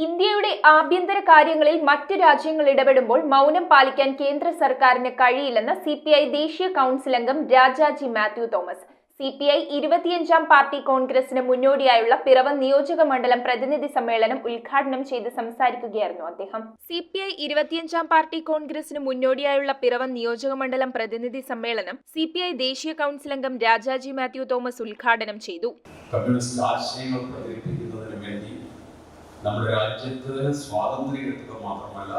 ഇന്ത്യയുടെ ആഭ്യന്തര കാര്യങ്ങളിൽ മറ്റ് രാജ്യങ്ങൾ ഇടപെടുമ്പോൾ മൗനം പാലിക്കാൻ കേന്ദ്ര സർക്കാരിന് കഴിയില്ലെന്ന് സിപിഐ ദേശീയ കൗൺസിൽ അംഗം Rajaji Mathew Thomas. CPI 25ാം party കോൺഗ്രസിന് മുന്നോടിയായുള്ള പിറവം നിയോജക മണ്ഡലം പ്രതിനിധി സമ്മേളനം ഉദ്ഘാടനം ചെയ്ത് സംസാരിക്കുകയായിരുന്നു അദ്ദേഹം. സിപിഐ 25ാം പാർട്ടി കോൺഗ്രസിന് മുന്നോടിയായുള്ള പിറവം നിയോജക മണ്ഡലം പ്രതിനിധി സമ്മേളനം സിപിഐ ദേശീയ കൗൺസിൽ അംഗം രാജാജി മാത്യു തോമസ് ഉദ്ഘാടനം ചെയ്തു. കമ്മ്യൂണിസ്റ്റ് ആശയങ്ങൾ പ്രചരിപ്പിക്കുന്നതിന് വേണ്ടി നമ്മുടെ രാജ്യത്ത് സ്വാതന്ത്ര്യം കിട്ടുക മാത്രമല്ല,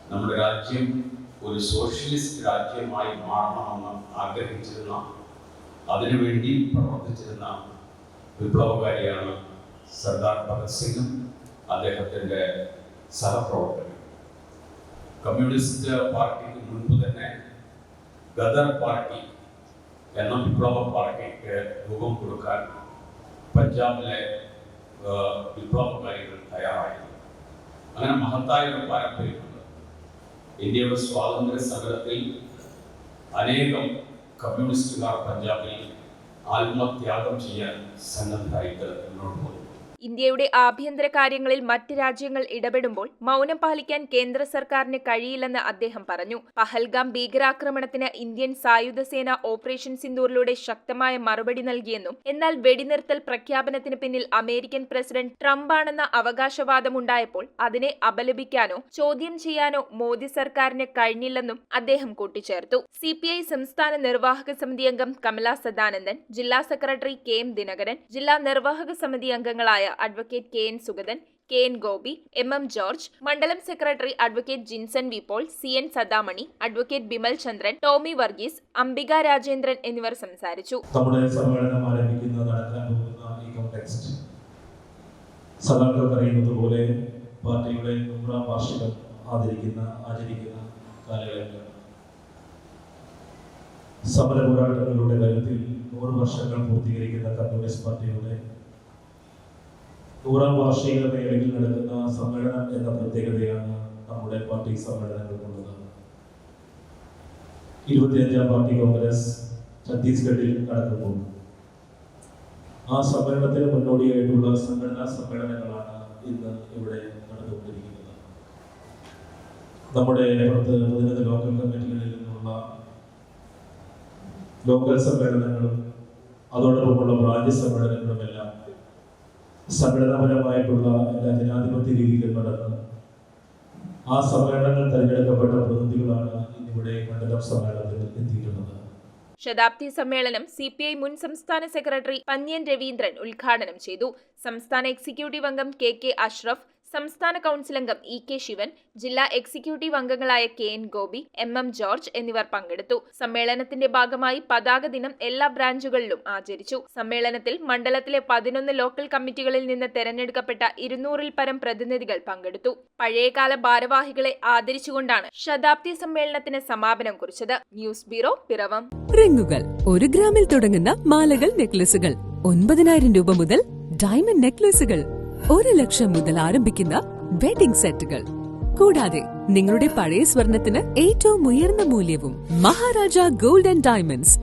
നമ്മുടെ രാജ്യം ഒരു സോഷ്യലിസ്റ്റ് രാജ്യമായി മാറണമെന്ന് ആഗ്രഹിച്ചിരുന്ന, അതിനുവേണ്ടി പ്രവർത്തിച്ചിരുന്ന വിപ്ലവകാരിയാണ് സർദാർ ഭഗത് സിംഗും അദ്ദേഹത്തിൻ്റെ സഹപ്രവർത്തകരും. കമ്മ്യൂണിസ്റ്റ് പാർട്ടിക്ക് മുൻപ് തന്നെ ഗദർ പാർട്ടി എന്ന വിപ്ലവ പാർട്ടിക്ക് രൂപം കൊടുക്കാൻ പഞ്ചാബിലെ വിപ്ലവകാരികൾ തയ്യാറായിരുന്നു. അങ്ങനെ മഹത്തായ ഒരു പാരമ്പര്യമുണ്ട്. ഇന്ത്യയുടെ സ്വാതന്ത്ര്യ സമരത്തിൽ അനേകം കമ്മ്യൂണിസ്റ്റുകാർ പഞ്ചാബിൽ ആത്മത്യാഗം ചെയ്യാൻ സന്നദ്ധരായിട്ട് മുന്നോട്ട് പോകുന്നു. ഇന്ത്യയുടെ ആഭ്യന്തര കാര്യങ്ങളിൽ മറ്റ് രാജ്യങ്ങൾ ഇടപെടുമ്പോൾ മൗനം പാലിക്കാൻ കേന്ദ്ര സർക്കാരിന് കഴിയില്ലെന്ന് അദ്ദേഹം പറഞ്ഞു. പഹൽഗാം ഭീകരാക്രമണത്തിന് ഇന്ത്യൻ സായുധ സേന ഓപ്പറേഷൻ സിന്ദൂറിലൂടെ ശക്തമായ മറുപടി നൽകിയെന്നും, എന്നാൽ വെടിനിർത്തൽ പ്രഖ്യാപനത്തിന് പിന്നിൽ അമേരിക്കൻ പ്രസിഡന്റ് ട്രംപാണെന്ന അവകാശവാദമുണ്ടായപ്പോൾ അതിനെ അപലപിക്കാനോ ചോദ്യം ചെയ്യാനോ മോദി സർക്കാരിന് കഴിഞ്ഞില്ലെന്നും അദ്ദേഹം കൂട്ടിച്ചേർത്തു. സിപിഐ സംസ്ഥാന നിർവാഹക സമിതി അംഗം കമല സദാനന്ദൻ, ജില്ലാ സെക്രട്ടറി കെ എം ദിനകരൻ, ജില്ലാ നിർവാഹക സമിതി അംഗങ്ങളായ advocate K N Sugathan, K N Gopi, M M George, മണ്ഡലം secretary advocate Jinson V Paul, C N Sadamani, advocate Bimal Chandran, Tomy Varghese, Ambika Rajendran എന്നിവർ സംസാരിച്ചു. നമ്മുടെ സമ്മേളനം ആരംഭിക്കുന്ന നടക്കാൻ പോകുന്ന ഈ കോണ്ടെക്സ്റ്റ് സദാക്കൾ പറയുന്നത് പോലെ പാർട്ടിയുടെ 100ാം വാർഷികം ആചരിക്കുന്ന കാലഘട്ടം. സമര പോരാട്ടങ്ങളുടെ കരുത്തിൽ 100 വർഷങ്ങൾ പൂർത്തീകരിക്കുന്ന കമ്മ്യൂണിസ്റ്റ് പാർട്ടിയുടെ 100ാം വാർഷിക വേളയിൽ നടക്കുന്ന സമ്മേളനം എന്ന പ്രത്യേകതയാണ് നമ്മുടെ പാർട്ടി സമ്മേളനങ്ങൾക്കുള്ളത്. 25ാം പാർട്ടി കോൺഗ്രസ് ഛത്തീസ്ഗഡിൽ നടക്കുമ്പോൾ ആ സമ്മേളനത്തിന് മുന്നോടിയായിട്ടുള്ള സംഘടനാ സമ്മേളനങ്ങളാണ് ഇന്ന് ഇവിടെ നടന്നുകൊണ്ടിരിക്കുന്നത്. നമ്മുടെ 15 ലോക്കൽ കമ്മിറ്റികളിൽ നിന്നുള്ള ലോക്കൽ സമ്മേളനങ്ങളും അതോടൊപ്പമുള്ള ബ്രാഞ്ച് സമ്മേളനങ്ങളുമെല്ലാം സംഘടനാപരമായിട്ടുള്ള എല്ലാ ജനാധിപത്യ രീതികൾ നടന്ന് ആ സമ്മേളനങ്ങൾ തെരഞ്ഞെടുക്കപ്പെട്ട പ്രതിനിധികളാണ് ഇന്നിവിടെ മണ്ഡലം സമ്മേളനത്തിൽ എത്തിയിട്ടുള്ളത്. ശതാബ്ദി സമ്മേളനം സിപിഐ മുൻ സംസ്ഥാന സെക്രട്ടറി പന്ന്യൻ രവീന്ദ്രൻ ഉദ്ഘാടനം ചെയ്തു. സംസ്ഥാന എക്സിക്യൂട്ടീവ് അംഗം കെ കെ അഷ്റഫ്, സംസ്ഥാന കൗൺസിൽ അംഗം ഇ കെ ശിവൻ, ജില്ലാ എക്സിക്യൂട്ടീവ് അംഗങ്ങളായ K N Gopi, M M George എന്നിവർ പങ്കെടുത്തു. സമ്മേളനത്തിന്റെ ഭാഗമായി പതാക ദിനം എല്ലാ ബ്രാഞ്ചുകളിലും ആചരിച്ചു. സമ്മേളനത്തിൽ മണ്ഡലത്തിലെ 11 ലോക്കൽ കമ്മിറ്റികളിൽ നിന്ന് തെരഞ്ഞെടുക്കപ്പെട്ട 200-ൽ പരം പ്രതിനിധികൾ പങ്കെടുത്തു. പഴയകാല ഭാരവാഹികളെ ആദരിച്ചുകൊണ്ടാണ് ശതാബ്ദി സമ്മേളനത്തിന് സമാപനം കുറിച്ചത്. News bureau, Piravom. റിങ്ങുകൾ 1 ഗ്രാമിൽ തുടങ്ങുന്ന മാലകൾ, നെക്ലസുകൾ 9,000 രൂപ മുതൽ ഡയമണ്ട് നെക്ലസുകൾ 1 ലക്ഷം മുതൽ ആരംഭിക്കുന്ന വെഡിംഗ് സെറ്റുകൾ, കൂടാതെ നിങ്ങളുടെ പഴയ സ്വർണത്തിന് ഏറ്റവും ഉയർന്ന മൂല്യവും. Maharaja gold and diamonds